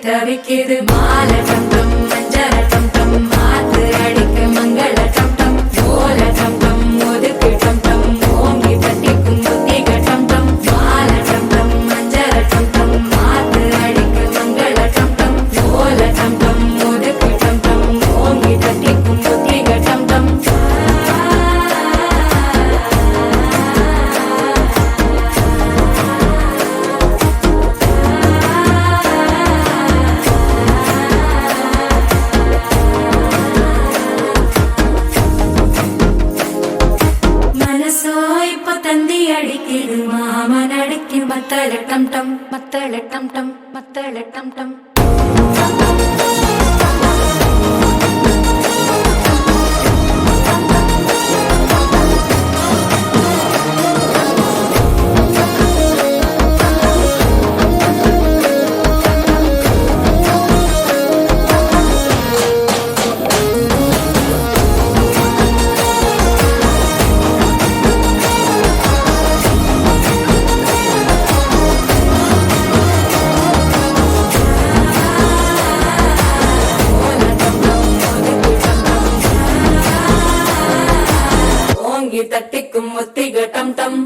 தவிக்குது மால டம் டம் மஞ்சள டம் டம் மாத்து அடிக்க மங்கள டம் டம் ஓல டம் டம் ஒதுக்கு டம் டம் ஓங்கி தட்டிக்கும் புத்திக டம் டம் மால டம் டம் மஞ்சள டம் டம் மாத்து அடிக்க மங்கள டம் டம் ஓல டம் டம் ஒதுக்கு டம் டம் ஓங்கி தட்டிக்கும் புத்திக டம் டம் தந்தி அடிக்குது மாமன் அடிக்கு மத்தள டம் டம் மத்தள டம் டம் மத்தள டம் டம் தட்டிக்கும் முத்திக டம் டம்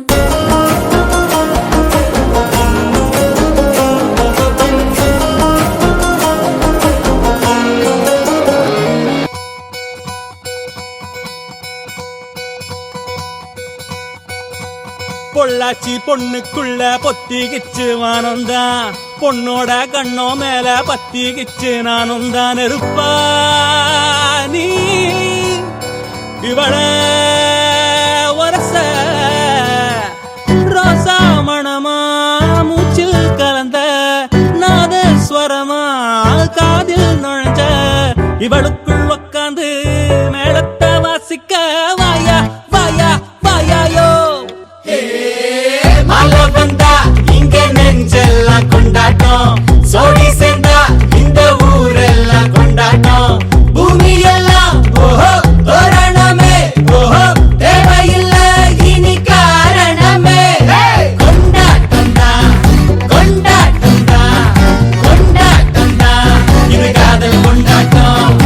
பொள்ளாச்சி பொண்ணுக்குள்ள பொத்திக்கிச்சு வானந்தான் பொண்ணோட கண்ணோ மேல பத்திக்கிச்சு நானும் தான் இருப்பா நீ இவள ரோசா மணமா மூச்சில் கலந்த நாதஸ்வரமா காதில் நுழைஞ்ச இவளுக்குள் உக்காந்து மேளத்தை வாசிக்க வாயா வாயா வாயாயோ மாலை வந்தா இங்க நெஞ்செல்லாம் கொண்டாட்டம் சோடி சேர்ந்தா இந்த ஊரெல்லாம் கொண்டாட்டம் பூமி எல்லாம் ஓஹோ தோரணமே ஓஹோ தேவையில்லை இனி காரணமே கொண்டாட்டம் தான் கொண்டாட்டம் தான் கொண்டாட்டம் தான் இது காதல் கொண்டாட்டம்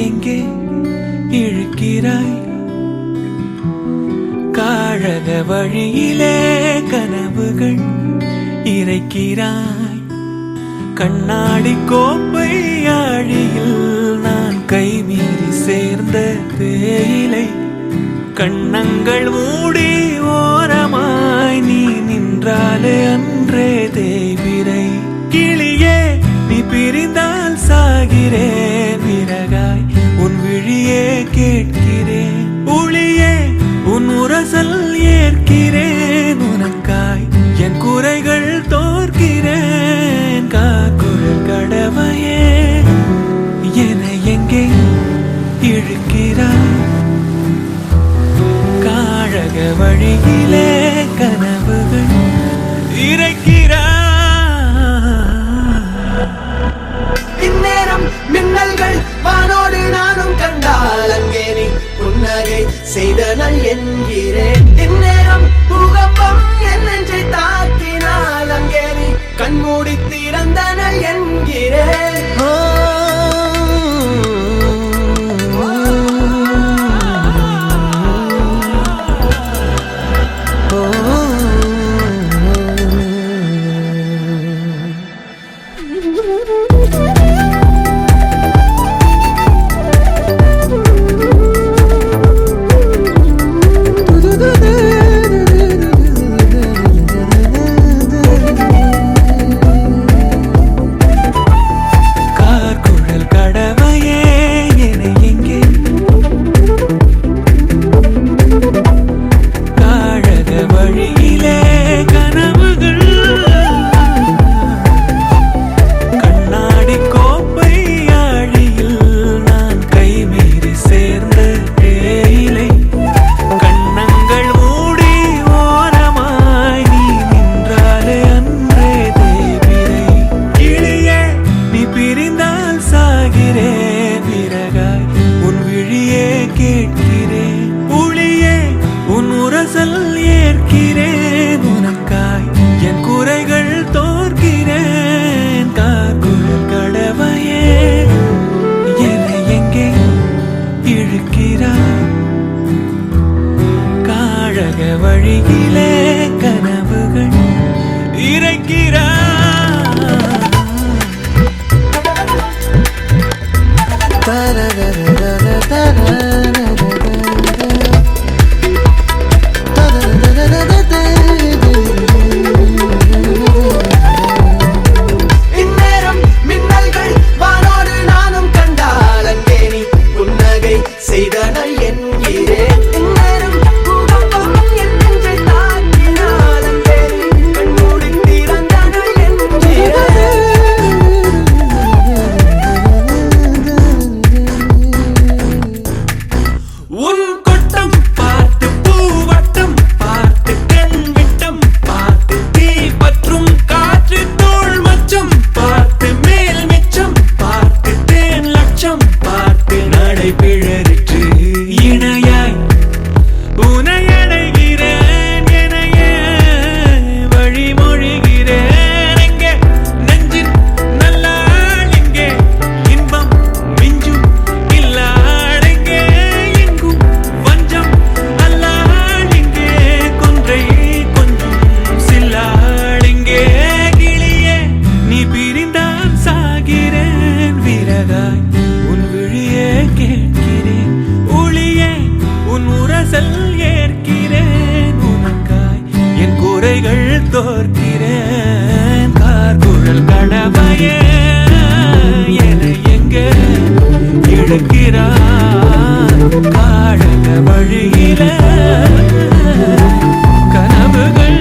எங்கே இழுக்கிறாய் காழக வழியிலே கனவுகள் இறைக்கிறாய் கண்ணாடி கோப்பை ஆழியில் நான் கைமீறி சேர்ந்த தேயிலை கண்ணங்கள் மூடி ஓரமாய் நீ நின்றாலே அன்றே தேய்பிரை கிளியே நீ பிரிந்தால் சாகிறேன் விறகாய் உன் விழியே கேட்கிறேன் ஒளியே உன் உரசல் ஏற்கிறேன் உனக்காய் என் குறைகள் தோற்கிறேன் காக்குழல் கடவையே என எங்கே இழுக்கிறாய் காழக வழியிலே கனவுகள் இறைக்கிறாய் இந்நேரம் மின்னல்கள் வானோடு நானும் கண்டால் அங்கே நீ புன்னகை செய்தனல் என்கிறேன் இந்நேரம் பூகம்பம் என் நெஞ்சை தாக்கினால் அங்கே நீ கண்மூடி திறந்தனல் என்கிறேன் ஏற்கிறேன் உனக்காய் என் குறைகள் தோற்கிறேன் காக்குழல் கடவையே என எங்கே இழுக்கிறாய் காழக வழியிலே கனவுகள் இறைக்கிறாய் இந்நேரம் மின்னல்கள் வானோடு நானும் கண்டால் அங்கே நீ புன்னகை செய்தனல் என்கிறேன் இந்நேரம் பூகம்பம் என் நெஞ்சை தாக்கினால் அங்கே நீ கண்மூடி திறந்தனல் என்கிறேன் உன் கொட்டம் பார்த்து பூவட்டம் பார்த்து கண் விட்டம் பார்த்து தீ பற்றும் காற்று தோள் மச்சம் பார்த்து மேல் மிச்சம் பார்த்து தேன் லட்சம் பார்த்து நடை பிழறிற்று இணையாய் உனை அடைகிறேன் எனையே வழிமொழிகிறேன் எங்கே நெஞ்சின் நல்லாள் எங்கே இன்பம் மிஞ்சும் இல்லாள் எங்கே எங்கும் வஞ்சம் அல்லாள் எங்கே கொன்றை கொஞ்சம் சில்லாள் எங்கே கிளியே நீ பிரிந்தால் சாகிறேன் விறகாய் உன் விழியே கேட்கிறேன் ஒளியே உன் உரசல் ஏற்கிறேன் உனக்காய் என் குறைகள் தோற்கிறேன் கார்குழல் கடவையே என எங்கே இழுக்கிறாய் காழக வழியில கனவுகள்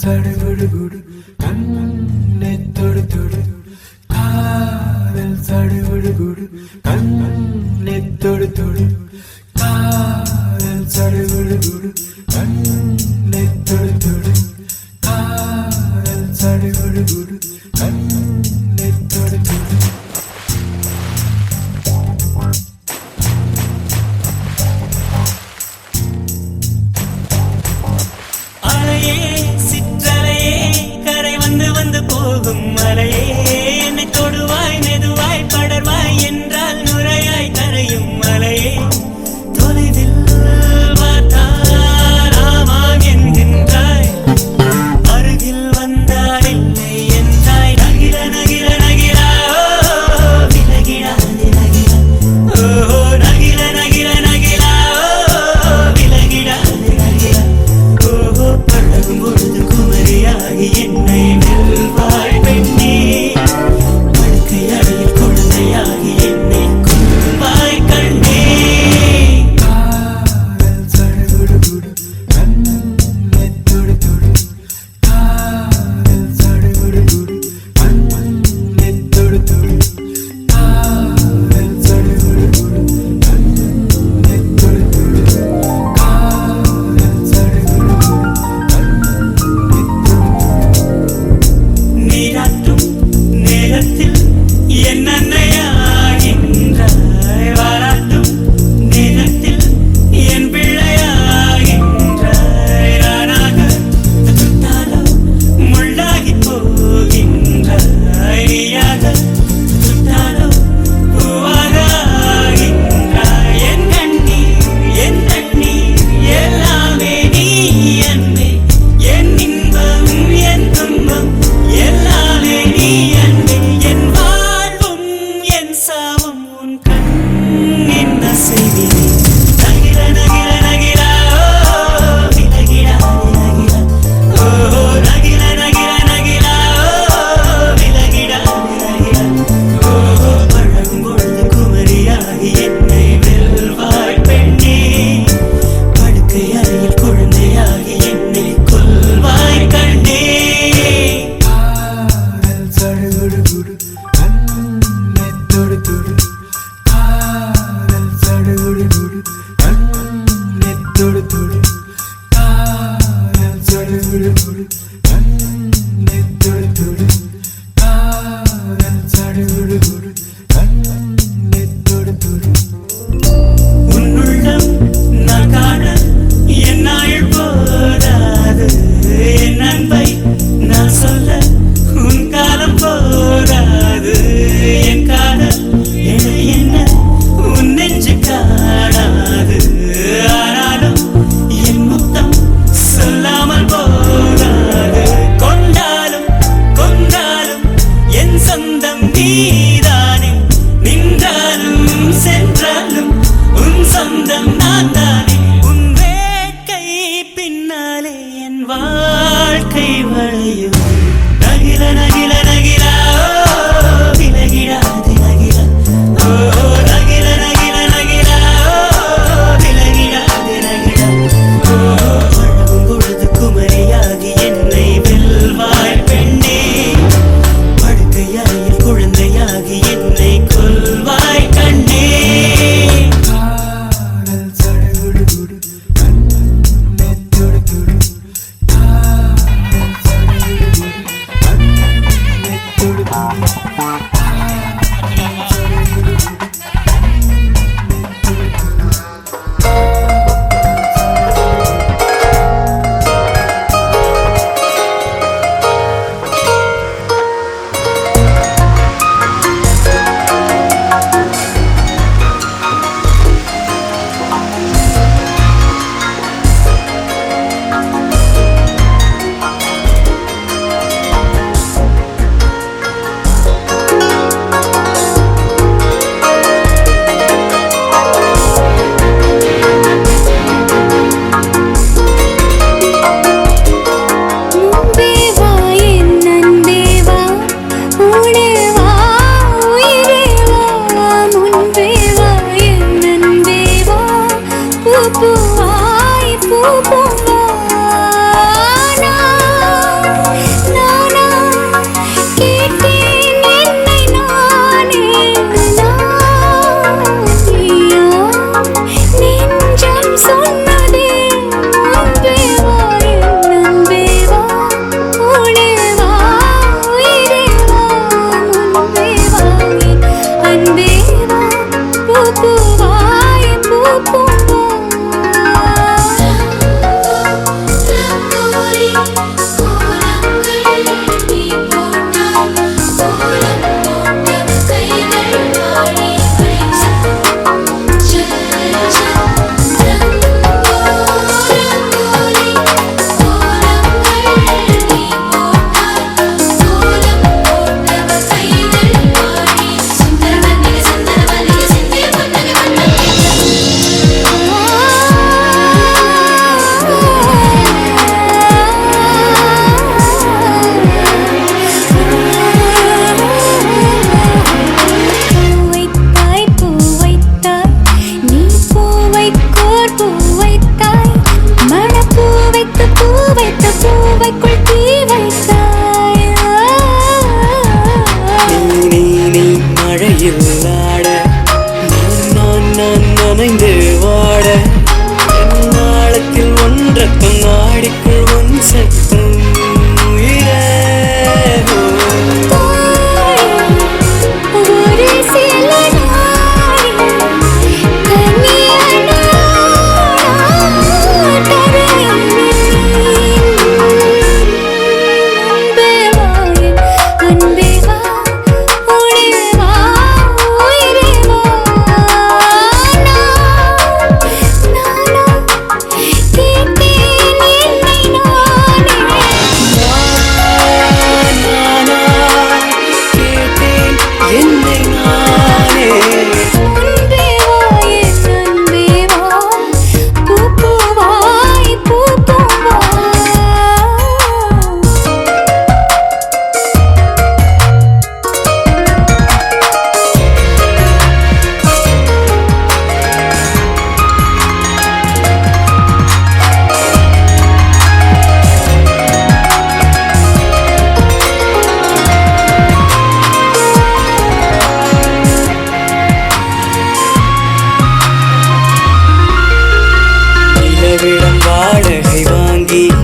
சடுகுடுகுடு கண்ணே தொடு தொடு காதல் சடுகுடுகுடு கண்ணே தொடு தொடு காதல் சடுகுடுகுடு சிற்றலையே சிற்றலையே கரை வந்து வந்து போகும் மலையே என்னை தொடுவாய் மெதுவாய் படர்வாய் என்றால் நுரையாய் கரையும் மலையே தொலைவில் பார்த்தால் ஆமாம் என்கின்றாய் அருகில் வந்தால் இல்லை என்றாய் நகிர நகிர நகிரா விலகிடாது நகிரா ஓ நகிர நகிர நகிரா விலகிடாது நகிரா ஓ பழகும் பொழுது குமரியாகி என்னை வெல்வாய் பெண்ணே படுக்கை அறையில் குழந்தையாகி என்னை கொள்வாய் கண்ணே காதல் சடுகுடுகுடு கண்ணே தொடு தொடு காதல் சடுகுடுகுடு கண்ணே தொடு தொடு காதல் சடுகுடுகுடு கண்ணே தொடு தொடு காதல் சடுகுடுகுடு கண்ணே தொடு நீராட்டும் நேரத்தில் என் அன்னையாகின்றாய் வாராட்டும் நேரத்தில் என் பிள்ளையாகின்றாய் நானாக சுட்டாலோ முள்ளாகி போகின்றாய் நீயாக சுட்டாலோ பூவாக ஆகின்றாய் என் கண்ணீர் எல்லாமே நீ அன்பே என் இன்பம் என் துன்பம் எல்லாமே நீ அன்பே என் வாழ்வும் என் சாவும் உன் கண்ணின் அசைவிலே நகிர நகிர நகிரா விலகிடா நகிரா ஓ நகிர நகிர நகிரா விலகிடா நகிரா ஓ பழகும் பொழுது குமரியாகி என்னை வெல்வாய் பெண்ணே படுக்கை அறையில் குழந்தையாகி என்னை கொல்வாய் கண்ணே காதல் சடுகுடுகுடு கண்ணே தொடு தொடு காதல் சடுகுடுகுடு கண்ணே தொடு தொடு காதல் சடுகுடுகுடு கண்ணே தொடு தொடு காதல் சடுகுடுகுடு கண்ணே தொடு தொடு உன்னுள்ளம் நான் காண என் நாள் போதாது என் அன்பை நான் சொல்ல உன் காலம் போதாது என் காதல் என என்ன உன் நெஞ்சு காணாது ஆனாலும் என் முத்தம் சொல்லாமல் போகாது கொண்டாலும் கொண்டாலும் என் சொந்தம் நீதானே நின்றாலும் சென்றாலும் உன் சொந்தம் நான் தானே உன் வேட்கை பின்னாலே என் வாழ்க்கை வளையும் நகிர நகிர நகிரா விலகிடாது நகிரா ஓ நகிர நகிர நகிரா விலகிடாது நகிரா ஓ பழகும் பொழுது குமரியாகி என்னை வெல்வாய் பெண்ணே படுக்கை அறையில் குழந்தையாகி என்னை கொல்வாய் கண்ணே காதல் சடுகுடுகுடு கண்ணே தொடு தொடு காதல் சடுகுடுகுடு கண்ணே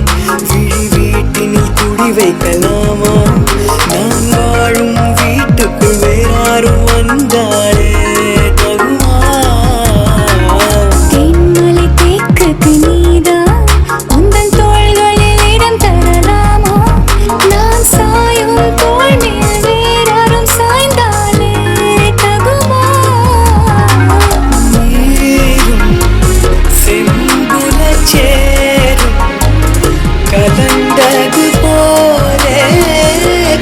விழி வீட்டினில் குடி வைக்கலாமா நான் வாழும் வீட்டுக்குள் வேறாரும் வந்தாலே தகுமா தென்மலை தேக்குக்கு நீதான் உந்தன் தோள்களில் இடம் தரலாமா நான் சாயும் தோள் மேல் வேறாரும் சாய்ந்தாலே தகுமா நீரும் செம்புலச் சேரும் கலந்தது போலே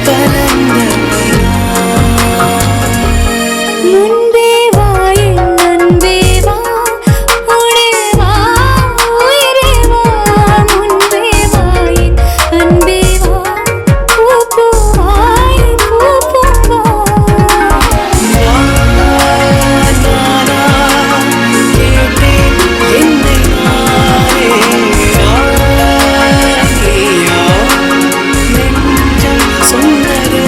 கலந்தவனா முன்பே வா என் அன்பே வா உடே வா உயிரே வா முன்பே வா என் அன்பே வா பூவாய் பூவா நானா கேட்டேன் என்னை நானே நீயா நெஞ்சம் சொன்னது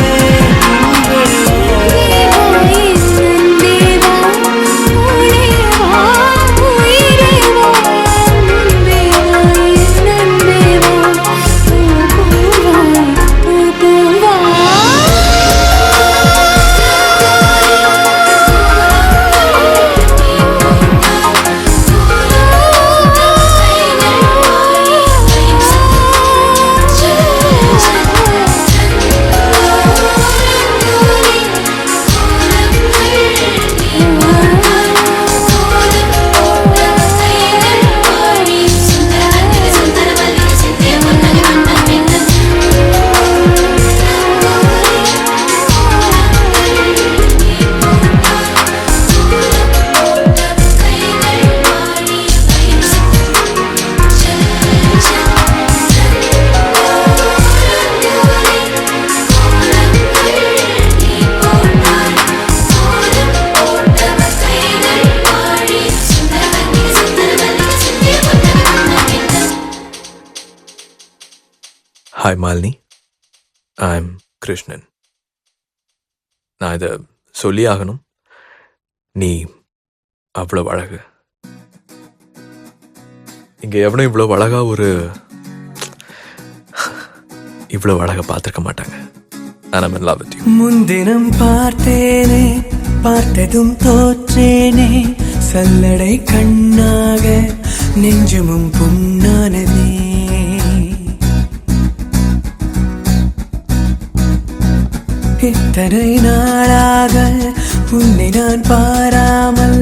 Hi Malini, I'm கிருஷ்ணன். நான் இதை சொல்லி ஆகணும். நீ அவ்வளவு அழகு. இங்க எவனும் இவ்வளவு அழகா இவ்வளவு அழகா பார்த்திருக்க மாட்டாங்க. And I'm in love with you. முன்தினம் பார்த்தேனே பார்த்ததும் தோற்றேனே சல்லடை கண்ணாக நெஞ்சமும் புண்ணானதே இத்தனை நாளாக உன்னை நான் பாராமல்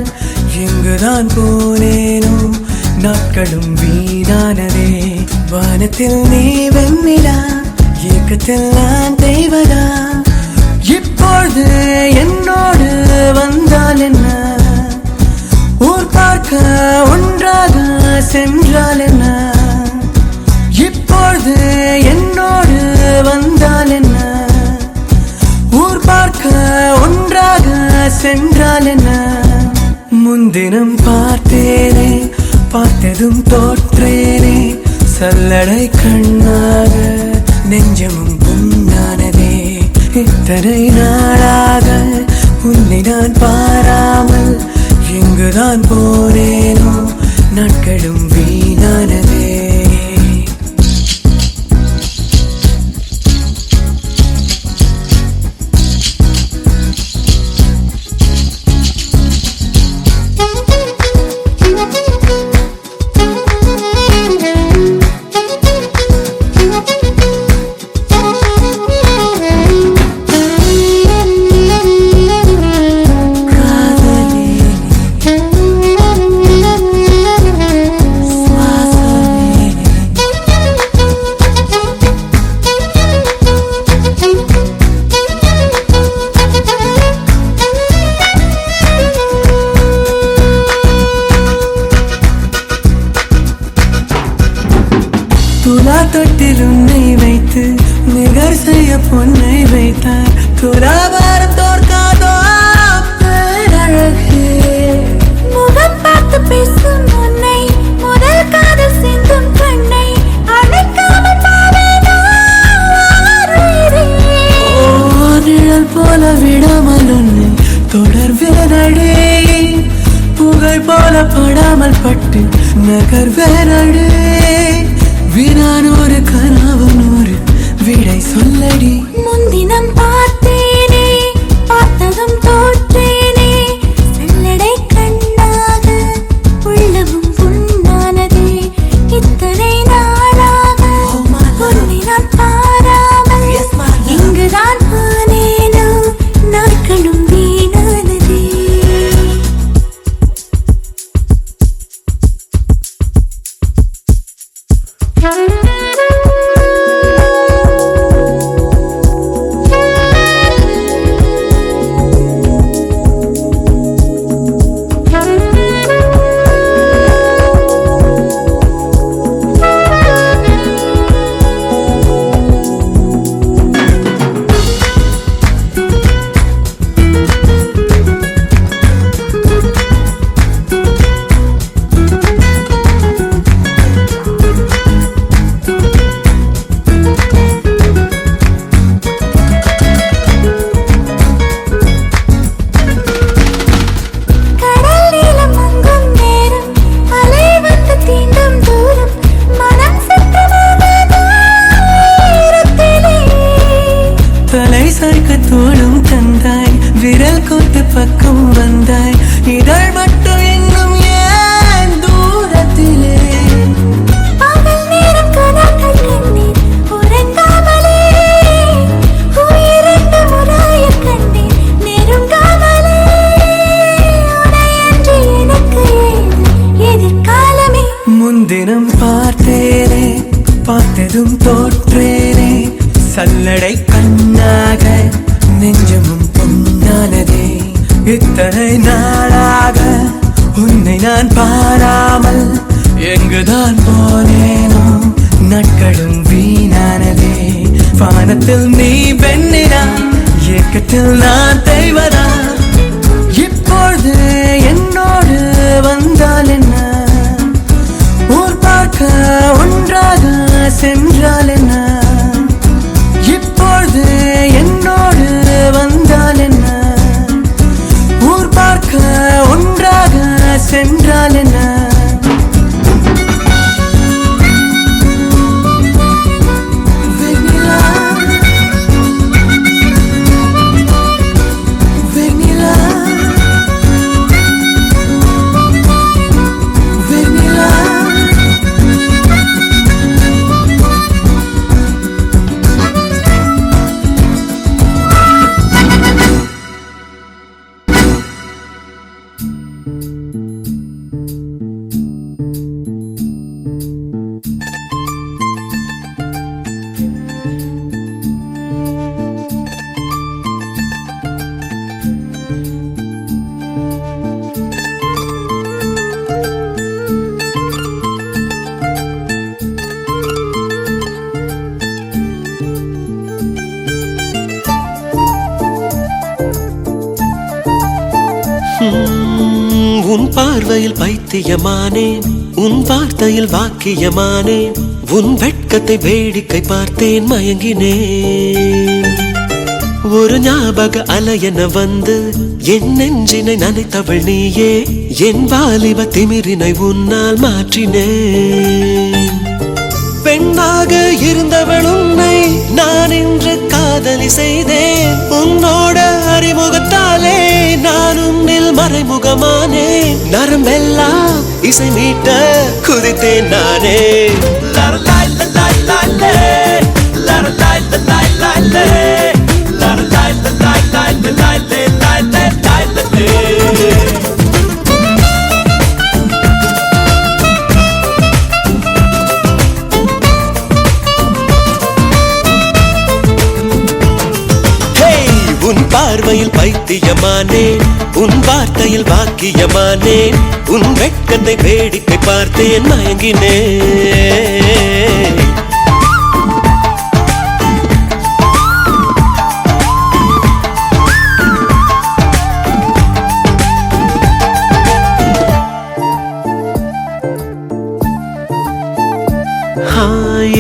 எங்குதான் போனேனோ நாட்களும் வீணானதே வானத்தில் நீ வெண்ணிலா ஏக்கத்தில் நான் தெய்வதா இப்பொழுது என்னோடு வந்தால் என்ன ஊர் பார்க்க ஒன்றாக சென்றால் என்ன இப்பொழுது என்னோடு வந்தால் என்ன ஊர் பார்க்க ஒன்றாக சென்றால் என்ன முன்தினம் பார்த்தேனே பார்த்ததும் தோற்றேனே சல்லடை கண்ணாக நெஞ்சமும் புண்ணானதே இத்தனை நாளாக உன்னை நான் பாராமல் எங்குதான் போனேனோ நாட்களும் வீணானதே துலா தொட்டில் உன்னை வைத்து நிகர் செய்ய பொன்னை வைத்தார் துலாபாரம் தோற்காதோ பேரழகே முகம் பார்த்து பேசும் உன்னை முதல் காதல் சிந்தும் கண்ணை அழைக்காமல் போவேனோ நிழல் போல விடாமல் உன்னை தொடர்வேனடே புகழ் போல படாமல் பட்டு நகர்வேனடே வினானோ ஒரு கனவு நூறு விடை சொல்லடி. முன்தினம் பார்த்தேனே, பார்த்ததும் தோற்றேனே, வெள்ளடை கண்ணாக உள்ளமும் புண்ணானதே. இத்தனை நாளாக உன்னை நான் பாராமல் இங்குதான் போனேனோ, நாட்களும் வீணானதே. தோளும் தந்தாய், விரல் கோட்டு பக்கம் வந்தாய், இதழ் மட்டும் இன்னும் ஏன் தூரத்திலே. பகல் நேரம் கனவுகள் கண்டேன் உறங்காமலே, உயிரென்று முறாயக் கண்டேன் நெருங்காமலே. உனையன்றி எனக்கு ஏது எதிர்காலமே. முன்தினம் பார்த்தேனே, பார்த்ததும் தோற்றேனே, சல்லடை கண்ணாக நெஞ்சமும் பொன்னானதே. இத்தனை நாளாக உன்னை நான் பாராமல் எங்குதான் போனேனோ, நாட்களும் வீணானதே. வானத்தில் நீ வெண்ணிலா, ஏக்கத்தில் நான் தெய்வதா. இப்பொழுது என்னோடு வந்தால் என்ன, ஊர் பார்க்க ஒன்றாக சென்றால் என்ன. இப்பொழுது என்னோடு வந்தால் என்ன, ஊர் பார்க்க ஒன்றாக சென்றால் என்ன. வெண்ணிலா, வெண்ணிலா, வெண்ணிலா. உன் பார்வையில் பைத்தியமானேன், உன் வார்த்தையில் வாக்கியமானேன், உன் வெட்கத்தை வேடிக்கை பார்த்தேன் மயங்கினேன். ஒரு ஞாபக அலையென வந்து என் நெஞ்சினை நனைத்தவள் நீயே, என் வாலிப திமிரினை உன்னால் மாற்றினேன். பெண்ணாக இருந்தவள் உன்னை நான் இன்று காதலி செய்தேன். உன்னோட அறிமுகத்தாலே நான் உன்னில் மறைமுகமானேன். நரம்பெல்லாம் இசை மீட்ட குதித்தேன் நானே. உன் பார்வையில் பைத்தியமானேன், உன் வார்த்தையில் வாக்கியமானேன், உன் வெட்கத்தை வேடிக்கை பார்த்தேன் மயங்கினேன்.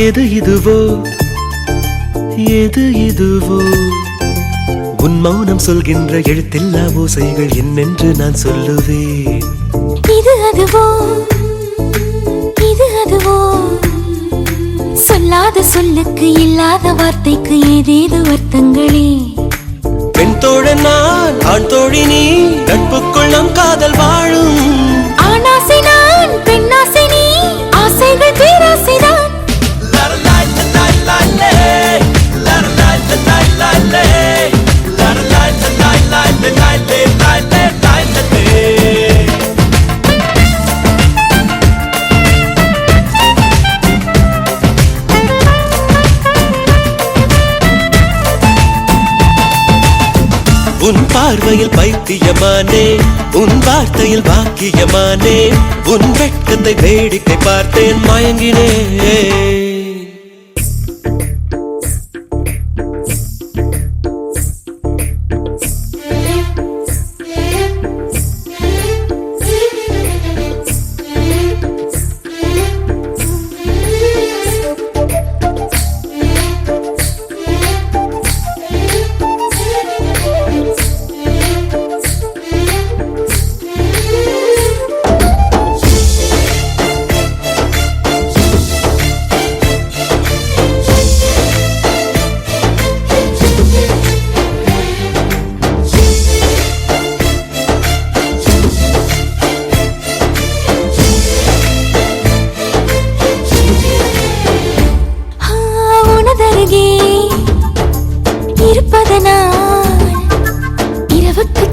எது இதுவோ, எது இதுவோ, உன் மௌனம் சொல்கின்ற எழுத்தில்லா ஓசைகள் என்னென்று நான் சொல்லுவேன். இது அதுவோ, இது அதுவோ, சொல்ல சொல்லாத சொல்லுக்கு இல்லாத வார்த்தைக்கு ஏதேது அர்த்தங்களே. பெண் தோழன் நான், ஆண் தோழி நீ, நட்புக்குள் நம் காதல் வாழும். ஆணாசை நான், பெண்ணாசை நீ, ஆசைகள் பேராசைதான். உன் பார்வையில் பைத்தியமானே, உன் வார்த்தையில் பாக்கியமானே, உன் வெட்கத்தை வேடிக்கை பார்த்தேன் மயங்கினேன்.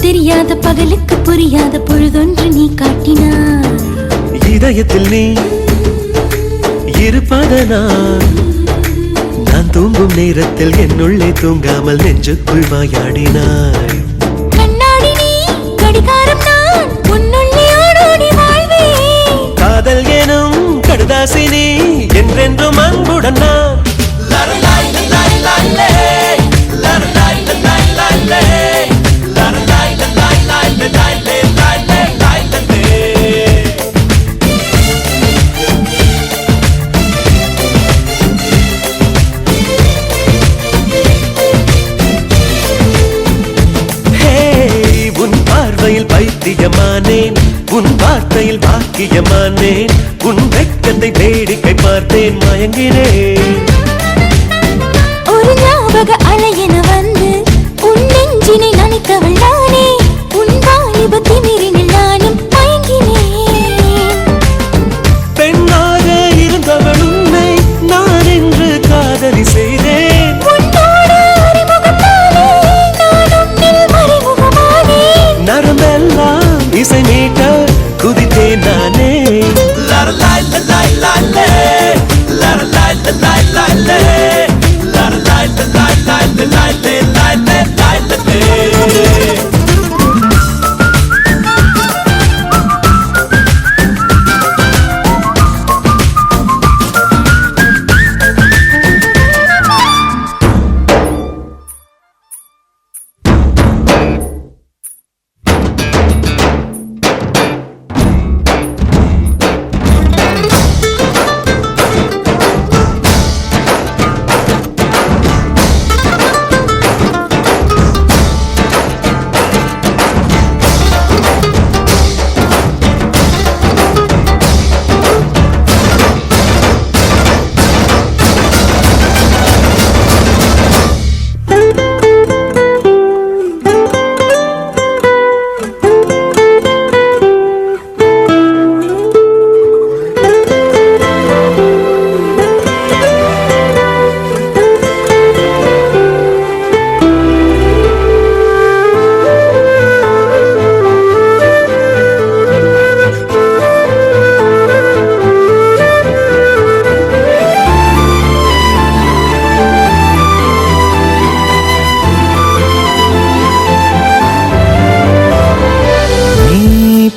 தெரியாத பகலுக்கு புரியாத பொழுதொன்று நீ காட்டினாய். இதயத்தில் நீ இருப்பதனால் நான் தூங்கும் நேரத்தில் என்னுள்ளே தூங்காமல் நெஞ்சுக்குள் வாயாடினாய். கண்ணாடி நீ, கடிகாரம் நான், உன்னுள்ளே ஓடோடி வாழ்வேன். காதல் எனும் கடுதாசி நீ, என்றென்றும் அன்புடன் நான். உன் பார்வையில் பைத்தியமானேன், உன் வார்த்தையில் பாக்கியமானேன், உன் வெட்கத்தை வேடிக்கை பார்த்தேன் மயங்கினேன். ஒரு ஞாபக அலையென வந்து உன் நெஞ்சினை நனைத்தவள் நானே, உன் வாலிப திமிரினில் நானும் மயங்கினேன். பெண்ணாக இருந்தவள் உன்னை நான் என்று காதலி செய்தேன். நரம்பெல்லாம் இசை மீட்ட குதித்தேன் நானே.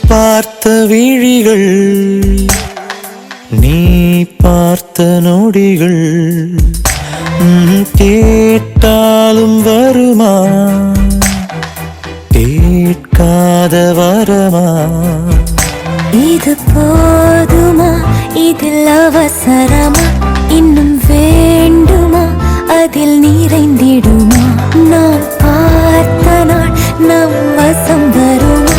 பார்த்த விழிகள், நீ பார்த்த நொடிகள், கேட்டாலும் வருமா, கேட்காத வரமா? இது போதுமா, இதில் அவசரமா, இன்னும் வேண்டுமா, அதில் நிறைந்திடுமா? நான் பார்த்த நாள் நம் வசம் வருமா,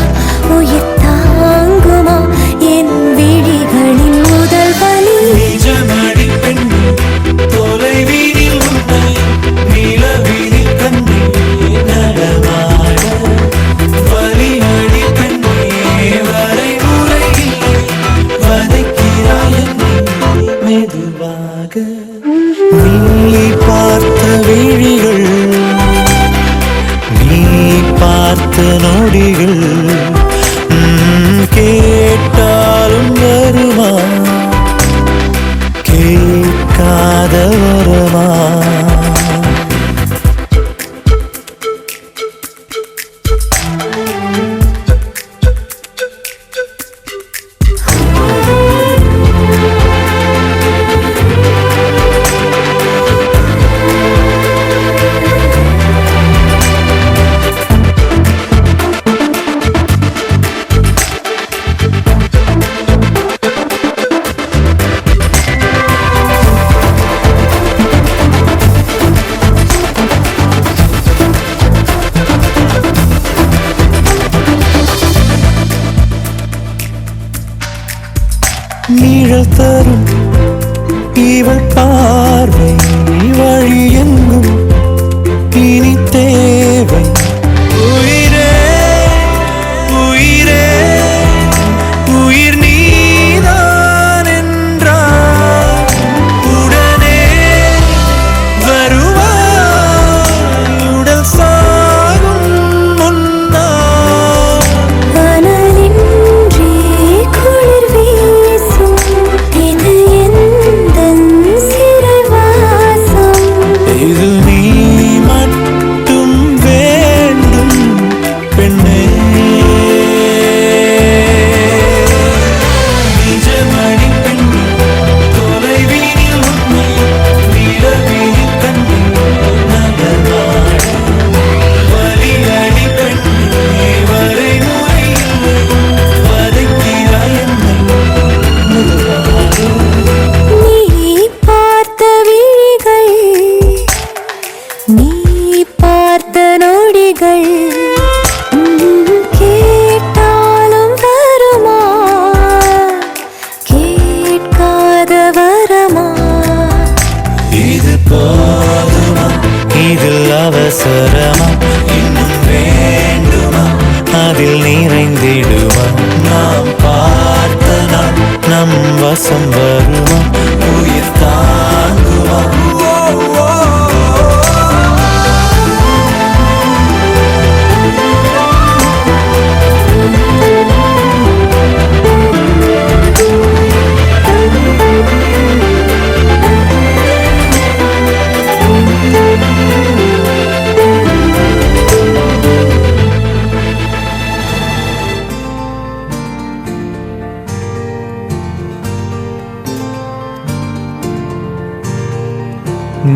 உயிர் தாங்குமா என் விழிகளின் முதல் வலி? நிஜமடி பெண்ணே காதல் வரமா நீழல் தரும் இவள் பார்வை வழி எங்கும் இனி தேவை உயிரே உயிரே உயிர் நீதான் என்றார் உடனே வருவாய் உடல் சாகும் முன்னால் அனலின்றி குளிர் வீசும் இது எந்தன் சிறைவாசம். இது நீ மட்டும் வேண்டும் பெண்ணே நிஜமணி பெண்ணே தொலைவீனில் உண்மை நிலவீனில் கண்ணே நகர்வாடு வலியடி பெண்ணே வரைமுறை இல்லை வதைக்கிறாய் என்னை மெதுவாக நீ பார்த்த விழிகள், நீ பார்த்த நொடிகள் கேட்டாலும் வருமா, கேட்காத வரமா. இது போதுமா இதில் அவசரமா இன்னும் வேண்டுமா அதில் நிறைந்திடுமா நாம் பார்த்த நாள் நம் வசம் வருமா உயிர் தாங்குமா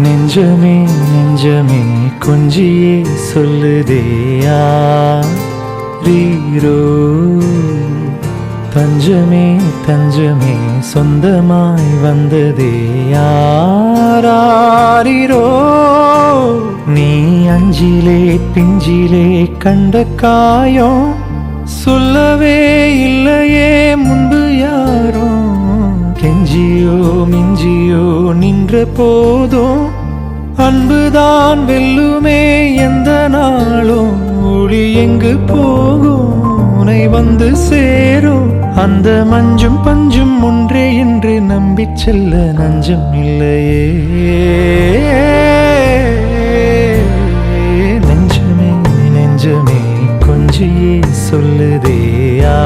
நெஞ்சமே நெஞ்சமே கொஞ்சியே சொல்லுதேயா ரீரோ தஞ்சமே தஞ்சமே சொந்தமாய் வந்ததே யாரீரோ நீ அஞ்சிலே பிஞ்சிலே கண்ட காயம் சொல்லவே இல்லையே முன்பு யாரோ கெஞ்சியோ மிஞ்சியோ நின்ற போதும் அன்புதான் வெல்லுமே எந்த நாளும் ஒளி எங்கு போகும் உனை வந்து சேரும் அந்த மஞ்சும் பஞ்சும் ஒன்றே என்று நம்பிச் செல்ல நஞ்சம் இல்லையே நெஞ்சமே நெஞ்சமே கொஞ்சியே சொல்லுதேயா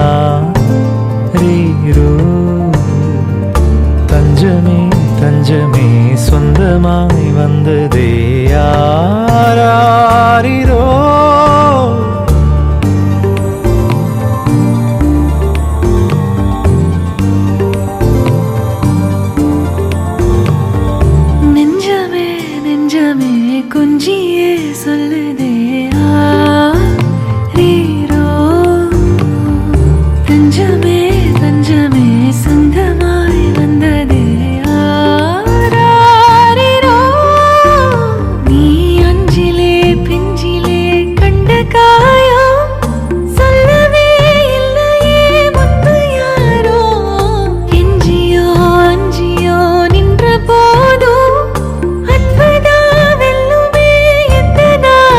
ரீரோ தஞ்சமே தஞ்சமே சொந்தமாய் வந்ததே யாரீரோ நெஞ்சமே நெஞ்சமே கொஞ்சியே சொல்லுதே ரீரோ தஞ்சமே தஞ்சமே சொந்தமாய் வந்ததே யாரீரோ நீ அஞ்சிலே பிஞ்சிலே கண்ட காயம் சொல்லவே இல்லையே முன்பு யாரோ கெஞ்சியோ அஞ்சியோ நின்ற போதும் அன்புதான் வெல்லுமே எந்த நாளும்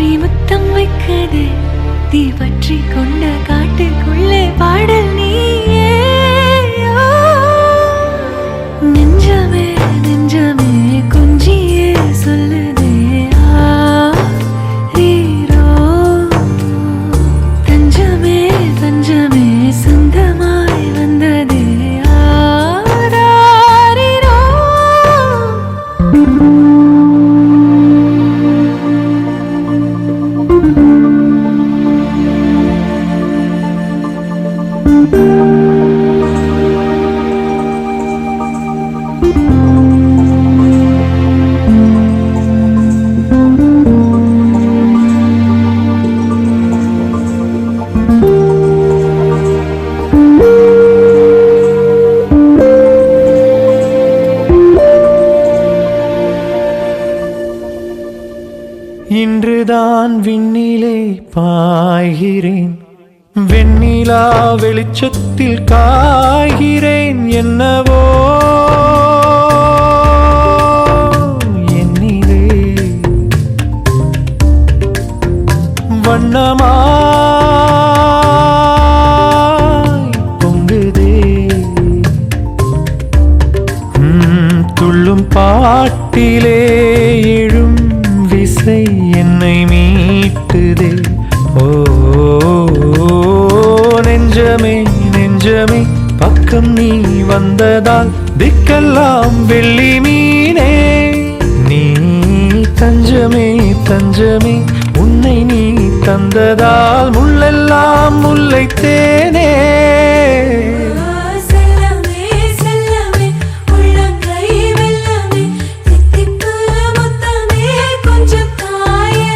பற்றி முத்தம் வைக்குதே தீ பற்றி கொண்ட காட்டுக்குள்ளே பாடல் நீயே நெஞ்சமே நெஞ்சமே கொஞ்சியே சொல்லுதே ஆரீரோ தஞ்சமே தஞ்சமே சொந்தமாய் வந்ததே ஆராரிரோ இன்றுதான் விண்ணிலே பாய்கிறேன் வெண்ணிலா வெளிச்சத்தில் காய்கிறேன் என்னவோ என்னிலே வண்ணமாய் பொங்குதே துள்ளும் பாட்டிலே எழும் விசை என்னை மீட்டுதே ஓ நெஞ்சமே நெஞ்சமே பக்கம் நீ வந்ததால் திக்கெல்லாம் வெள்ளி மீனே நீ தஞ்சமே தஞ்சமே உன்னை நீ தந்ததால் முள்ளெல்லாம் முல்லை தேனே செல்லமே செல்லமே உள்ளங்கை வெல்லமே தித்திப்பு முத்தமே கொஞ்சம் தாயே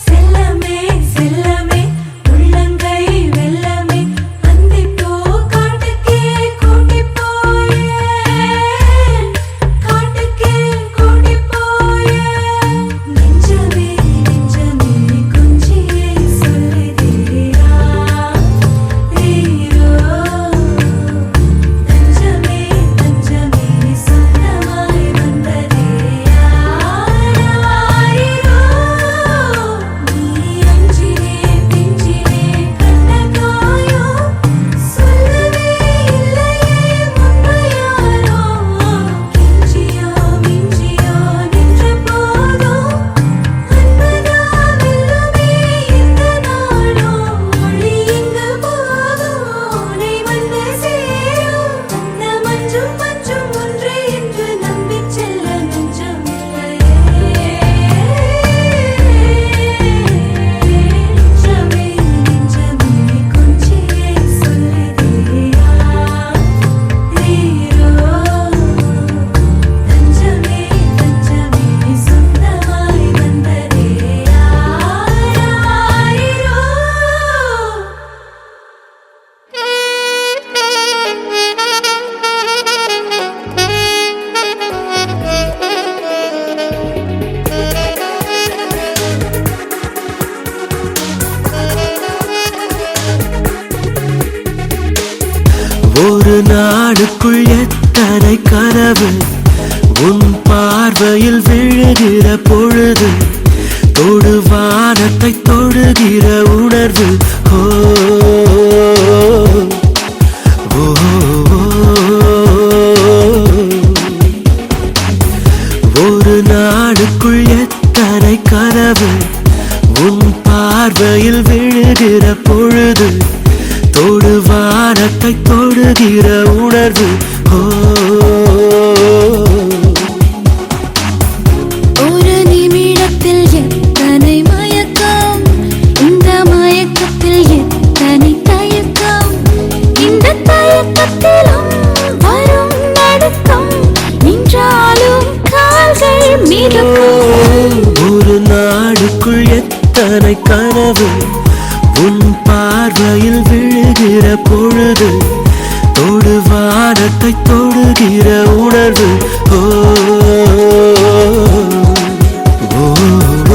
செல்லமே செல்லமே உள்ளங்கை வெல்லமே அந்திப்பூ காட்டுக்கே கூட்டி போயே காட்டுக்கே கூட்டி போயே நெஞ்சமே நெஞ்சமே கொஞ்சியே சொல்லுதேயா ரீரோ தஞ்சமே தஞ்சமே சொந்தமாய் வந்ததேயா ராரிரோ நீ அஞ்சிலே பிஞ்சிலே கண்ட காயம் சொல்லவே இல்லையே முன்பு யாரோ கெஞ்சியோ மிஞ்சியோ நின்ற போதும் அன்பதா வெல்லுமே இந்த நாளோ ஒளி எங்கு போதும் உன்னை வந்து சேரும் அந்த மஞ்சும் பஞ்சும் ஒன்றே என்று நம்பிச் செல்ல நெஞ்சமில்லையே நெஞ்சமே நெஞ்சமே கொஞ்சியே சொல்லுதேயா ரீரோ தஞ்சமே தஞ்சமே சொந்தமாய் வந்ததேயா ராரிரோ ஒரு நாடுக்குள் எத்தனை கனவு உன் பார்வையில் விழுகிற பொழுது தொடு வானத்தை தொடுகிற உணர்வு ஓ ஓ, ஒரு நாடுக்குள் எத்தனை கனவு உன் பார்வையில் விழுகிற பொழுது தொடு வானத்தை தொடுகிற உணர்வு ஓ ஒரு நிமிடத்தில் எத்தனை மயக்கம் இந்த மயக்கத்தில் எத்தனை தயக்கம் இந்த தயக்கத்திலும் வரும் நடுக்கம் நின்றாலும் கால்கள் மிதக்கும் ஒரு நாடுக்குள் எத்தனை கனவு உன் பார்வையில் விழுகிற பொழுது தொடு வானத்தை தொடுகிற உணர்வு ஓ ஓ, ஓ, ஓ.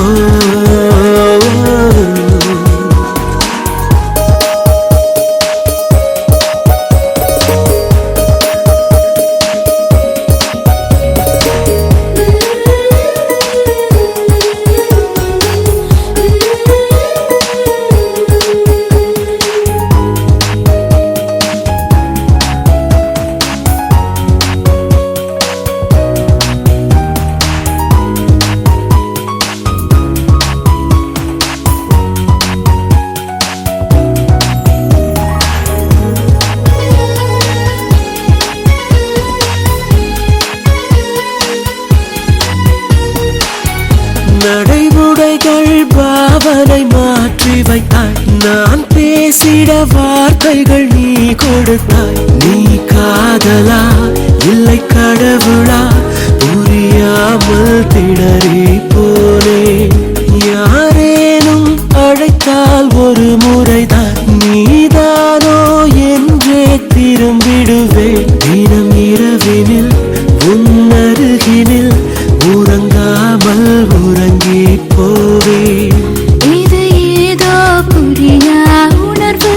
வார்த்தைகள் நீ கொடுத்தாய். நீ காதலா இல்லை கடவுளா புரியாமல் திணறி போனே. யாரேனும் அழைத்தால் ஒரு முறைதான் நீதானோ என்றே திரும்பிடுவேன். தினம் இரவினில் உன்னருகினில் உறங்காமல் உறங்கி போவேன். இது ஏதோ புரியா உணர்வு,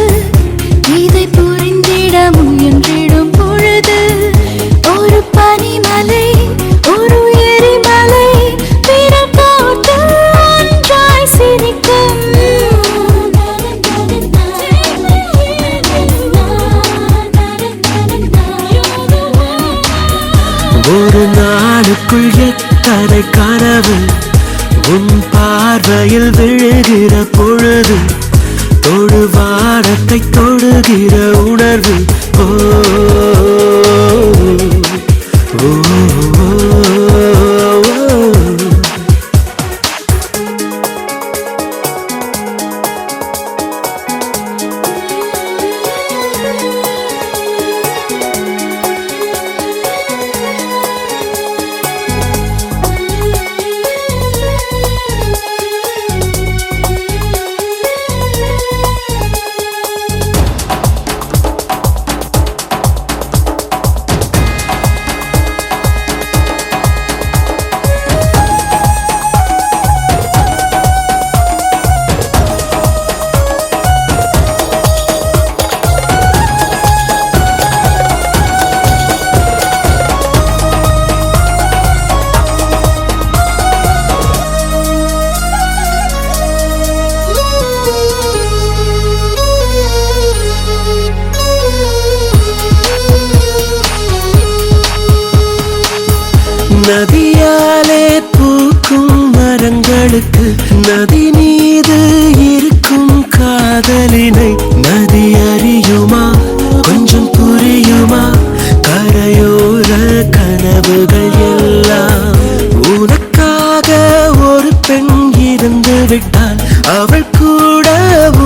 இதை புரிந்திட முயன்றிடும் பொழுது ஒரு பனிமலை ஒரு எரிமலை பிறர் போட்டு ஒன்றாய் சிரிக்கும். ஒரு நாளுக்குள் எத்தனை கனவு உன் பார்வையில் விழுகிற பொழுது தொடுவானத்தை தொடுகிற உணர்வு. ஓ ஓ, ஓ, ஓ. நதியாலே பூக்கும் மரங்களுக்கு நதி மீது இருக்கும் காதலினை நதி அறியுமா கொஞ்சம் புரியுமா? கரையோர கனவுகள் எல்லாம் உனக்காக ஒரு பெண் இருந்து விட்டாள். அவள் கூட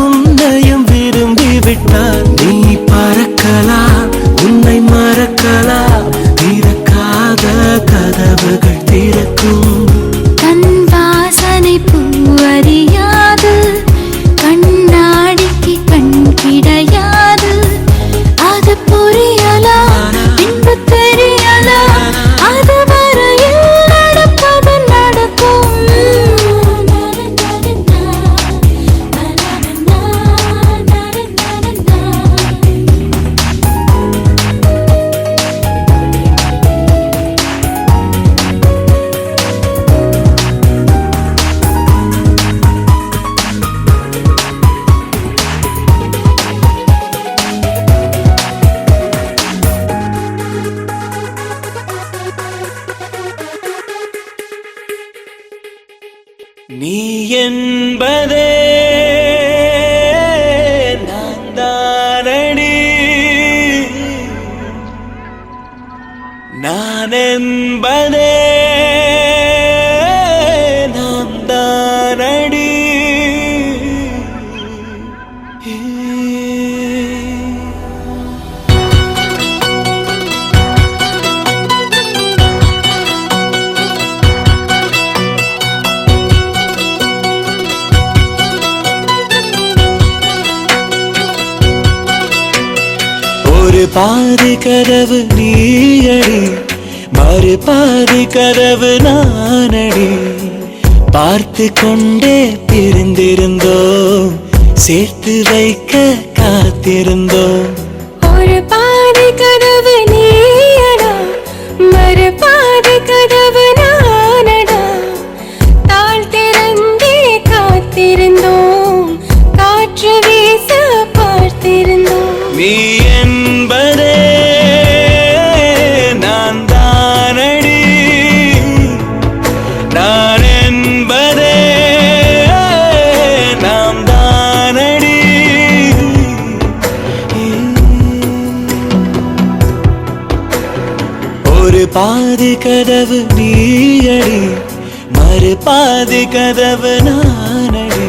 உன்னையும் விரும்பி விட்டாள். நீ பறக்கலாம் உன்னை மறக்கலாம் திறக்காத கதவுகள் திறக்கும். கண் வாசனை பூவறியாது கண்ணாடிக்கு கண் கிடையாது. அது புரியலா பின்பு தெரியலா அது வரையில் நடப்பது நடக்கும். நீ என்பதே நான் தானடி, நான் என்பதே நாம் தானடி. ஒரு பாதி கதவு நீயடி மறு பாதி கதவு நானடி. பார்த்து கொண்டே பிரிந்திருந்தோம் சேர்த்து வைக்க காத்திருந்தோம். ஒரு பாதி கதவு நீயடா மறு பாதி கதவு நானடா. தாழ் திறந்தே காத்திருந்தோம் காற்று வீச பார்த்திருந்தோம். நீ என்பதே நான் தானடி, நான் என்பதே நாம் தானடி. ஒரு பாதி கதவு நீயடி மறு பாதி கதவு நானடி.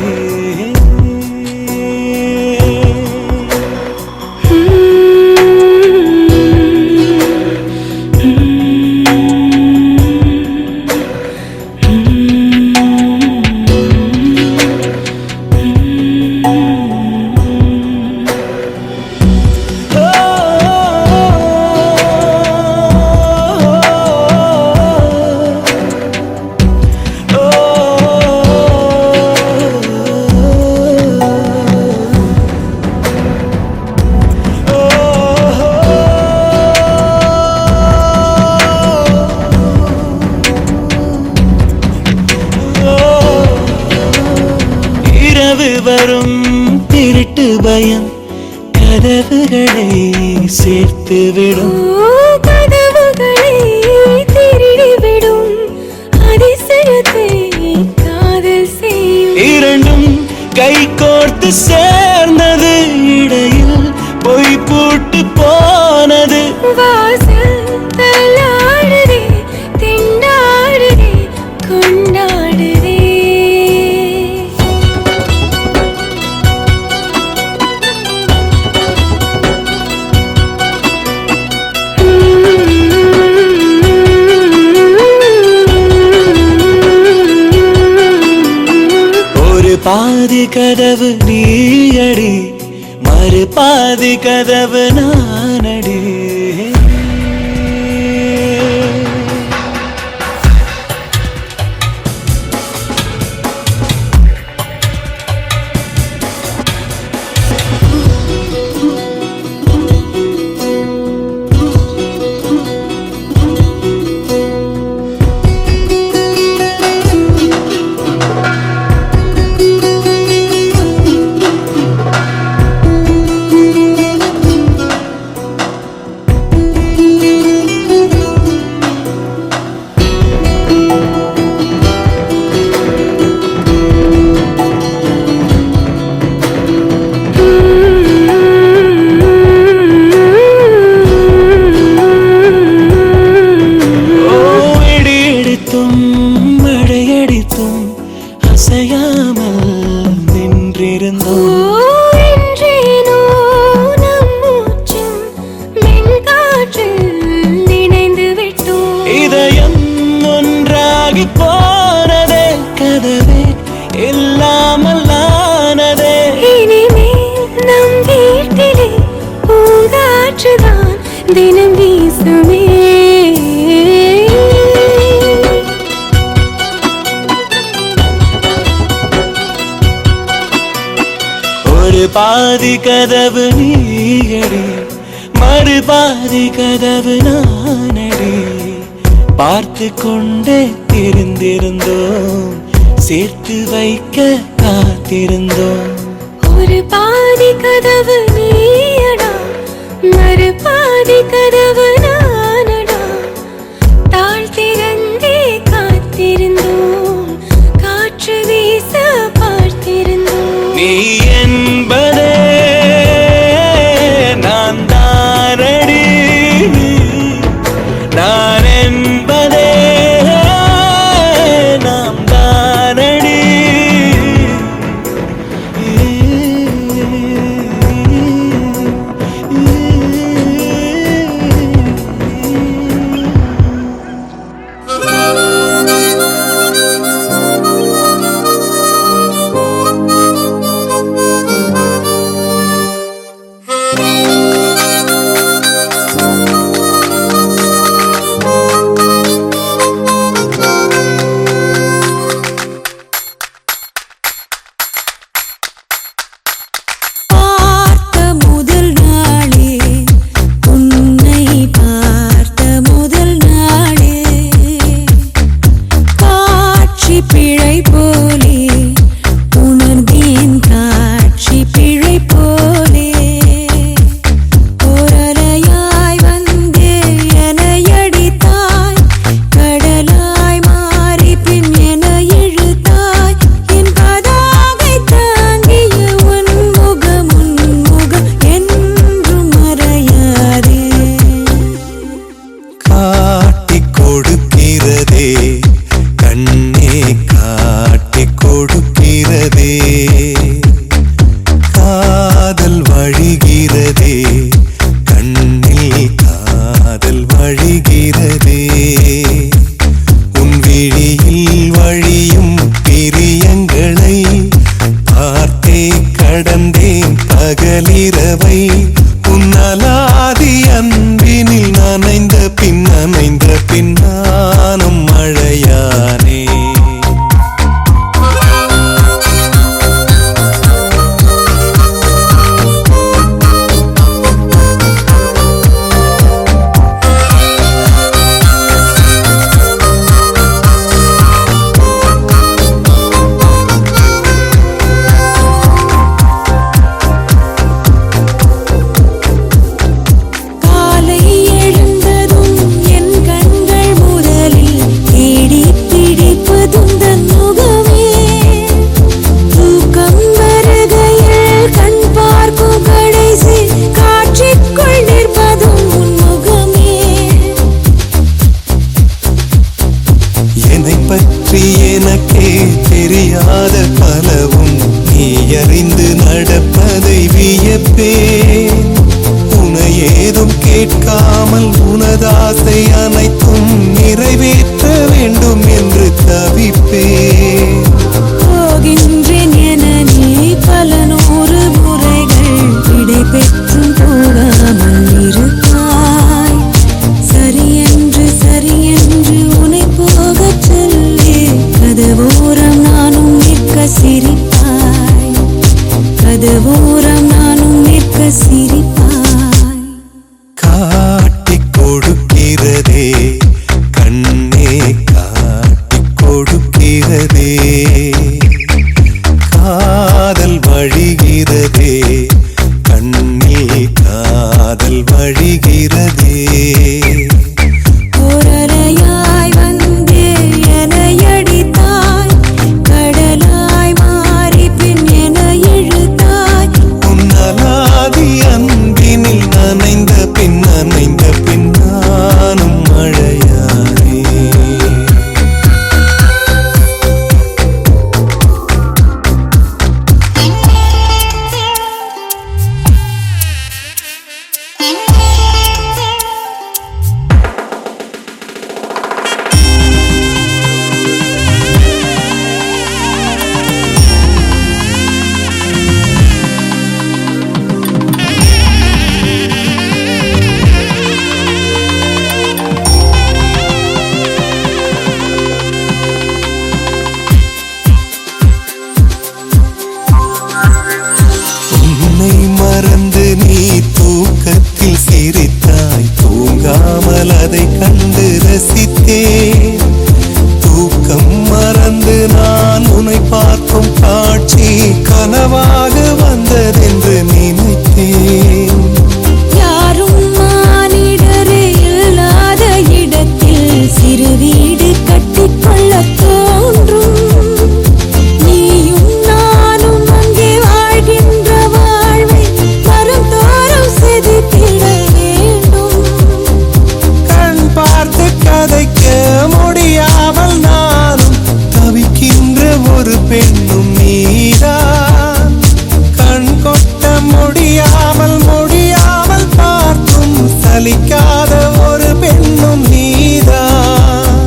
கனவு வரும் திருட்டு பயம் கதவுகளை சேர்த்து விடும். கதவுகளை திருடிவிடும் அதிசயத்தை காதல் செய்யும். இரண்டும் கை கோர்த்து சேர்ந்தது, இடையில் பொய் பூட்டு போனது. வாசல் தள்ளாடுதே, திண்டாடுதே, கொண்டாடுதே. ஒரு பாதி கதவு நீயடி, மறு பாதி கதவு நானடி. மழையடித்தும் அசையாமல் நின்றிருந்தோம். என்றேனோ நம் மூச்சும் மென்காற்றில் நினைந்து விட்டோம். இதயம் ஒன்றாகி போனதே, கதவே இல்லாமல் ஆனதே. இனிமேல் நம் வீட்டிலே பூங்காற்றுதான் தினம் வீசுமே. ஒரு பாதி கதவு நீயடி, மறு பாதி கதவு நானடி. பார்த்து கொண்டே இருந்திருந்தோம், சேர்த்து வைக்க காத்திருந்தோம். ஒரு பாதி கதவு நீயடா, மறு பாதி கதவு நானடா. தாழ்த்திறந்தே காத்திருந்தோம், காற்று வீச பார்த்திருந்தோம். நீ என்பதே நான் தானடி, நான் என்பதே நாம் தானடி. பகலிரவை உன்னலாதி அன்பினில் நனைந்த பின் நானும் மழையானே. வந்து நடப்பதை வியப்பேன். உனை ஏதும் கேட்காமல் உனதாசை அனைத்தும் நிறைவேற்ற வேண்டும் என்று தவிப்பேன். போகின்றேன் என நீ பல நூறு முறைகள் விடை பெற்றும் போகாமல் இருப்பாய். சரியென்று உனை போகச் சொல்லி கதவோரம் நானும் நிற்க சிரிப்பாய். கதவோரம் நானும் நிற்க சிரிப்பாய். காட்டிக் கொடுக்கிறதே கண்ணே, காட்டிக் கொடுக்கிறதே. காதல் வழிகிறதே கண்ணில், காதல் வழிகிறதே. ஓரலையாய் வந்தே என்னை அடித்தாய். கடலாய் மாறி பின் என்னை இழுத்தாய். உன்னலாதி அன்பினில் நனைந்த பின் நானும் மழையானே. உன்னை மறந்து நீ தூக்கத்தில் சிரித்தாய். தூங்காமல் அதை கண்டு ரசித்தேன். தூக்கம் மறந்து நான் உன்னை பார்க்கும் காட்சி கனவாக வந்ததென்று நினைத்தேன். யாரும் மானிடரே இல்லாத இடத்தில் சிறு வீடு கட்டிக்கொள்ள தோன்றும். நீயும் நானும் அங்கே வாழ்கின்ற வாழ்வை மறுதோறும் செதுக்கிட வேண்டும். கண் பார்த்து கதைக்க முடியாமல் நானும் தவிக்கின்ற ஒரு பெண்ணும் நீதான். கண் கொட்ட முடியாமல் பார்த்தும் சலிக்காத ஒரு பெண்ணும் நீதான்.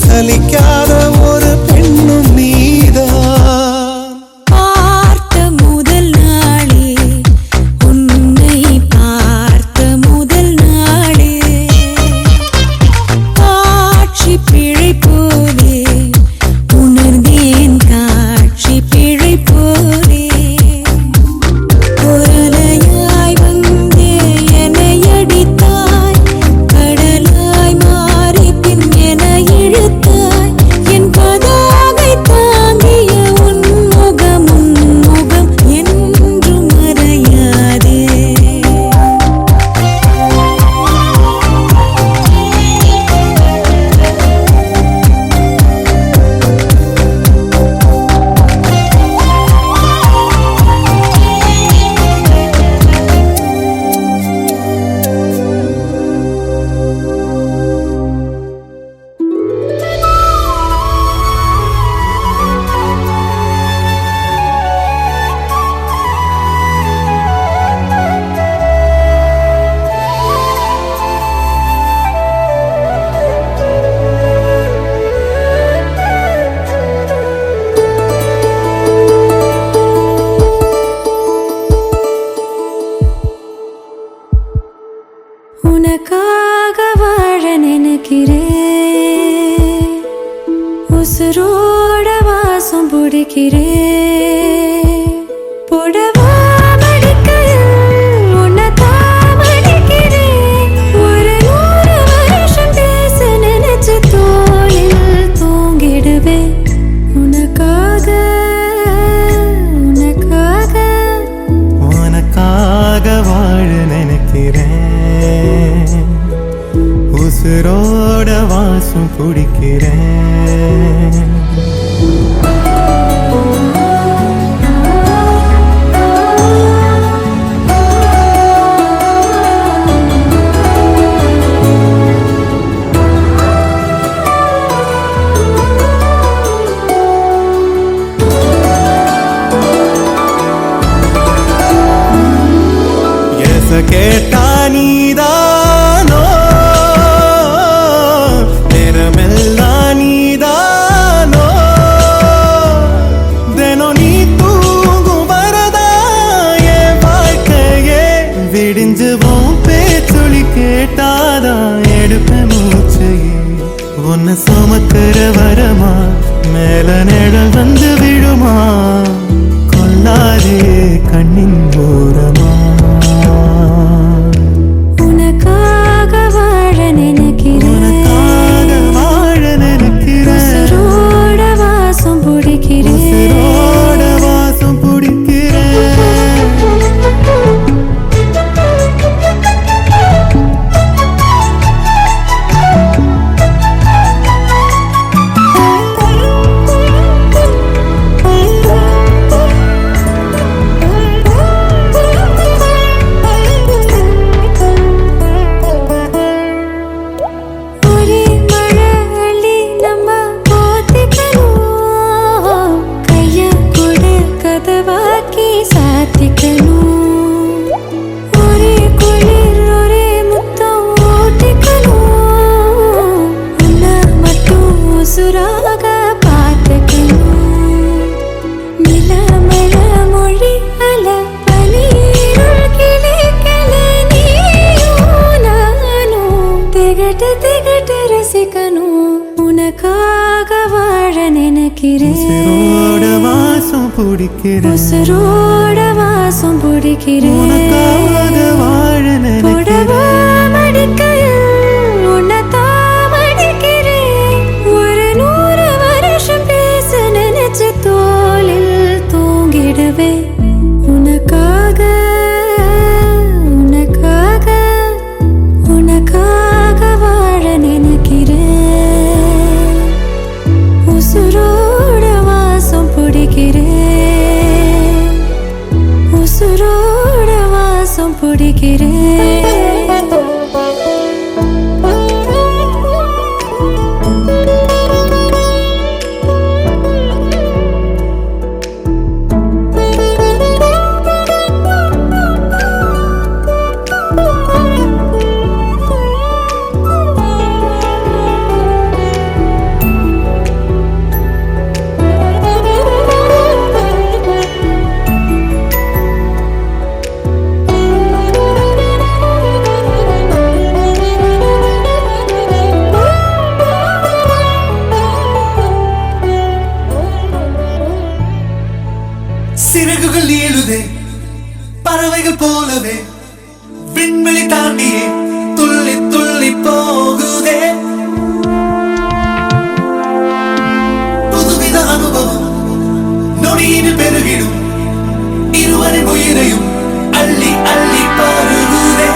சலிக்காத ஒரு பெண்ணும் நீதான். பார்த்த முதல் நாளே, உன்னை பார்த்த முதல் நாளே, காட்சி பிழை போலே உணர்ந்தேன். காட்சி பிழை போலே ஓரலையாய் வந்தே என்னை அடித்தாய். கடலாய் மாறி பின் என்னை இழுத்தாய். என் பதாகை தாங்கிய உன் முகம் என்றும் மறையாதே. உனக்காக வாழ நினைக்கிறேன். உசுரோட வாசம் பிடிக்கிறேன். புடவா மடிக்கையில் உன்னை தாமடிக்கிறேன். ஒரு 100 வருஷம் பேச நினைச்ச தோளில் தூங்கிடுவேன். உனக்காக உனக்காக வாழ நினைக்கிறேன். உசுரோட வாசம் குடிக்கிறேன். கேட்டா நீதானோ நேரமெல்லாம் நீதானோ தினம் நீ தூங்கும் வரதா என் வாழ்க்கையே விடிஞ்சுவோம் பேச்சொலி கேட்டாதான் எடுப்பேன் மூச்சையே உன்னை சுமக்கிற வரமா மேல நிழல் வந்து விழுமா கொள்ளாதே கண்ணின் ஓரமா உனக்காக வாழ நினைக்கிறேன் உனக்காக வாழ நினைக்கிறேன் உசுரோட வாசம் பிடிக்கிறேன் உசுரோட வாசம் பிடிக்கிறேன் ஒரே மழை அள்ளி நம்ம போத்திக்கணும் கைய கொடு கதவாக்கி சாத்திக்கணும் ஒரே குளிர் ஒரே முத்தம் ஓட்டிக்கணும் உன்னை மட்டும் உசுராக பார்த்துக்கணும் நிலமழ மொழி அல பனீருள் கிளிக்கல நீயும் நானும் திகட்டு திகட்டு ரசிக்கணும் உனக்காக வாழ நினைக்கிறேன் உசுரோட வாசம் பிடிக்கிறேன் உசுரோட வாசம் பிடிக்கிறேன் உனக்காக வாழ புடவா நினைக்கிறேன் மடிக்கையில் உன்னைத்தான் மடிக்கிறேன். ஒரு 100 வருஷம் பேச நினைச்சு தோளில் தூங்கிடுவேன். உனக்காக, உனக்காக, உனக்காக வாழ நினைக்கிறேன். உசுரோட வாசம் பிடிக்கிறேன். உசுரோட வாசம் பிடிக்கிறேன். சிறகுகள் நீளுதே பறவைகள் போலவே விண்வெளி தாண்டியே துள்ளி துள்ளி போகுதே புதுவித அனுபவம் நொடியினில் பெருகிடும் இருவரின் உயிரையும் அள்ளி அள்ளி பருகுதே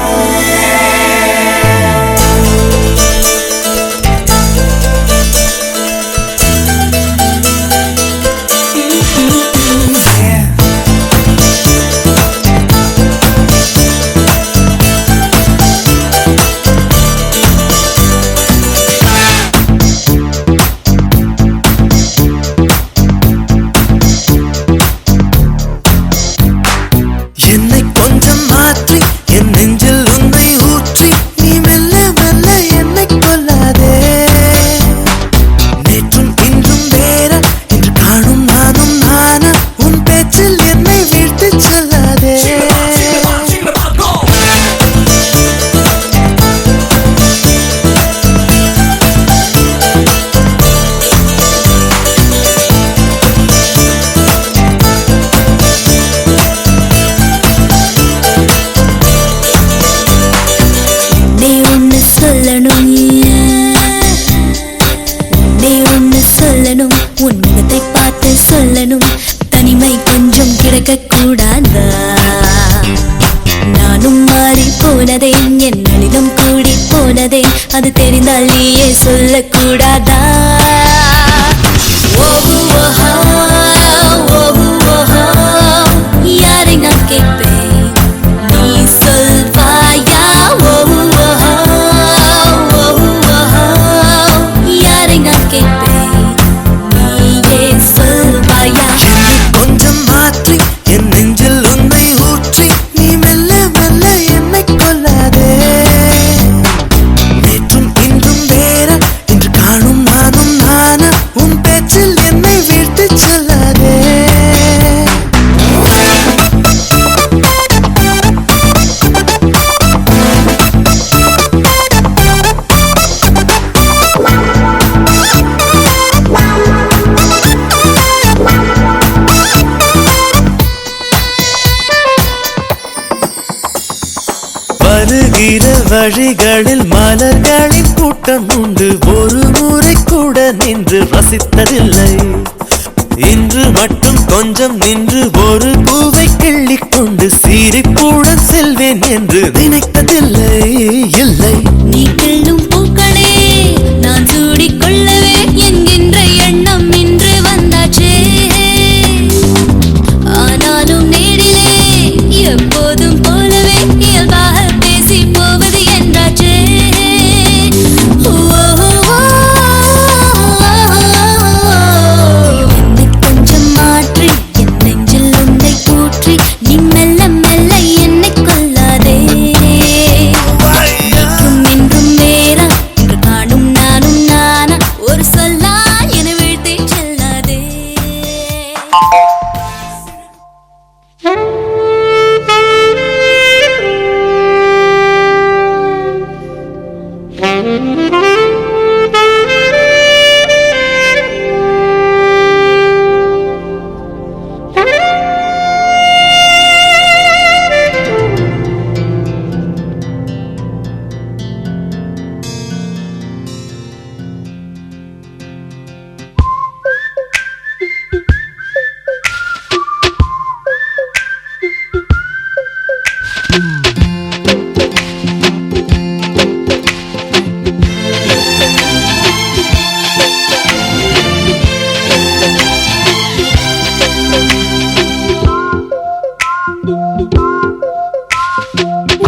என்னை கொஞ்சம் மாற்றி என் நெஞ்சில் உன்னை ஊற்றி நீ மெல்ல மெல்ல என்னை கொல்லாதே நேற்றும் இன்றும் வேற என்று காணும் நானும் நானா உன் பேச்சில் என்னை வீழ்த்திச் சொல்லாதே நீ ஒன்னு சொல்லணும் நீ ஒன்னு சொல்லணும் உன் முகத்தை பார்த்து சொல்லணும் தனிமை கொஞ்சம் கிடைக்க கூடாதா நானும் மாறி போனதே என் நளினம் கூடி போனதே அது தெரிந்தால் நீயே சொல்லக்கூடாதா ஓஹோ ஓஹோ ஓஹோ ஓஹோ யாரை நான் கேட்பேன் நீ சொல்வாயா ஓஹோ ஓஹோ ஓஹோ யாரை நான் கேட்பேன் நீயே சொல்வாயா என்னை கொஞ்சம் மாற்றி என் நெஞ்சில் உன்னை ஊற்றி நீ மெல்ல மெல்ல என்னை செல்கிற வழிகளில் மலர்களின் கூட்டம் உண்டு. ஒரு முறை கூட நின்று ரசித்ததில்லை. இன்று மட்டும் கொஞ்சம் நின்று ஒரு பூவை கிள்ளிக் கொண்டு சிரிப்புடன் செல்வேன் என்று நினைத்ததில்லை. இல்லை நீ கிள்ளும் பூக்களே நான் சூடிக்கொள்ளவே என்கின்ற எண்ணம் இன்று வந்தாச்சே. ஆனாலும் நேரிலே எப்போதும் போலவே இயல்பாக பேசி போவது என்றாச்சே. என்னை கொஞ்சம் மாற்றி என் நெஞ்சில் உன்னை கூற்றி நீ மெல்ல மெல்ல என்னை கொள்ளாதே. இன்றும் வேறா இன்று காணும் நானும் நானா ஒரு சொல்லா என வீழ்த்தி செல்லாதே.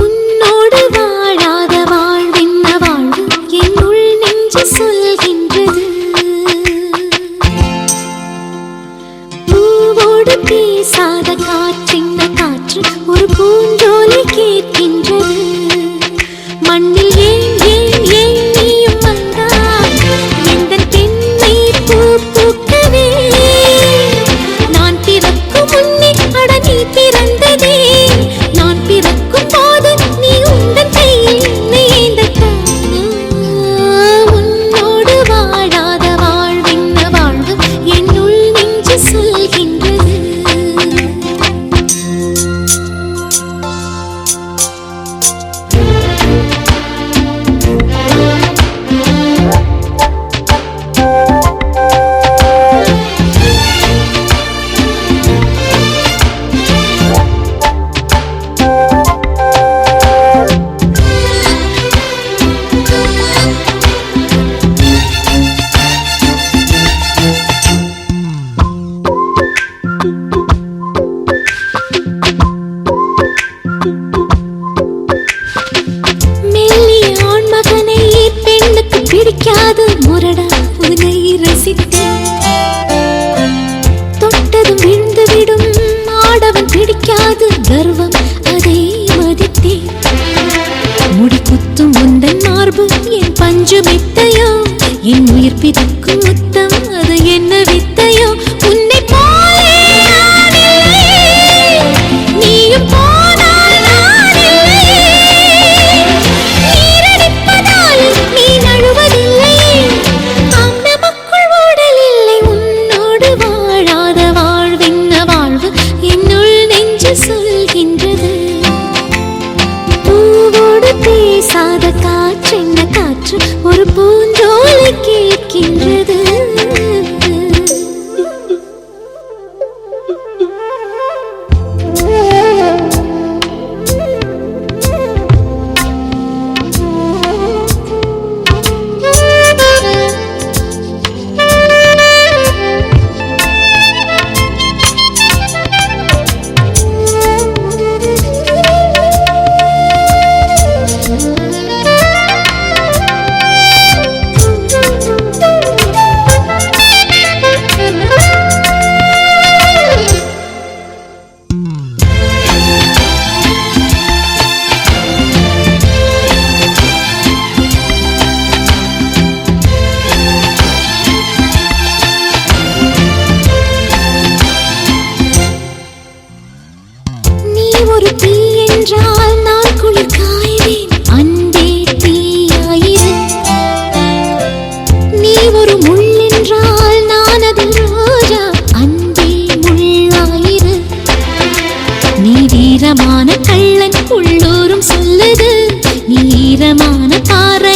உன்னோடு வாழாத வாழ்வென்ன வாழ்வு என்னுள் நெஞ்சு சொல்கின்றது. பூவோடு பேசாத காற்றின்ன காற்று ஒரு பூஞ்சோலை கேட்கின்றது. மண்ணில் ஏன் ஏன் ஏன் நீயும் வந்தாய் எந்தன் பெண்ணை பூ பூக்கவே. நான் பிறக்கும் முன்னே அட நீ பிறந்ததே. நான் பிறக்கும் போது நீ உந்தன் கையில் நீந்தத்தானா. உன்னோடு வாழாத வாழ்வென்ன வாழ்வு என்னுள் நெஞ்சு சொல்கின்றது. மெல்லிய ஆண்மகனை பெண்ணுக்கு பிடிக்காது முரடா உன்னை ரசித்தேன். தொட்டதும் விழுந்து விடும் ஆடவன் பிடிக்காது கர்வம் அதை மதித்தேன். முடி குத்தும் உந்தன் மார்பு என் பஞ்சு மெத்தையோ. என் உயிர் பிதிக்கும் முத்தம் அது என்ன வித்தையோ. உன்னை போலே நான் இல்லை. நீயும் போனால் நான் இல்லை. நீரடிப்பதால் நீ நழுவதில்லை. ஆம் நமக்குள் ஊடல் இல்லை. உன்னோடு வாழாத வாழ்வென்ன வாழ்வு என்னுள் நெஞ்சு சொல்கின்றது. பூவோடு பேசாத காற்றென்ன காற்று ஒரு பூஞ்சோலை கேட்கின்றது. ஈரமான தாரை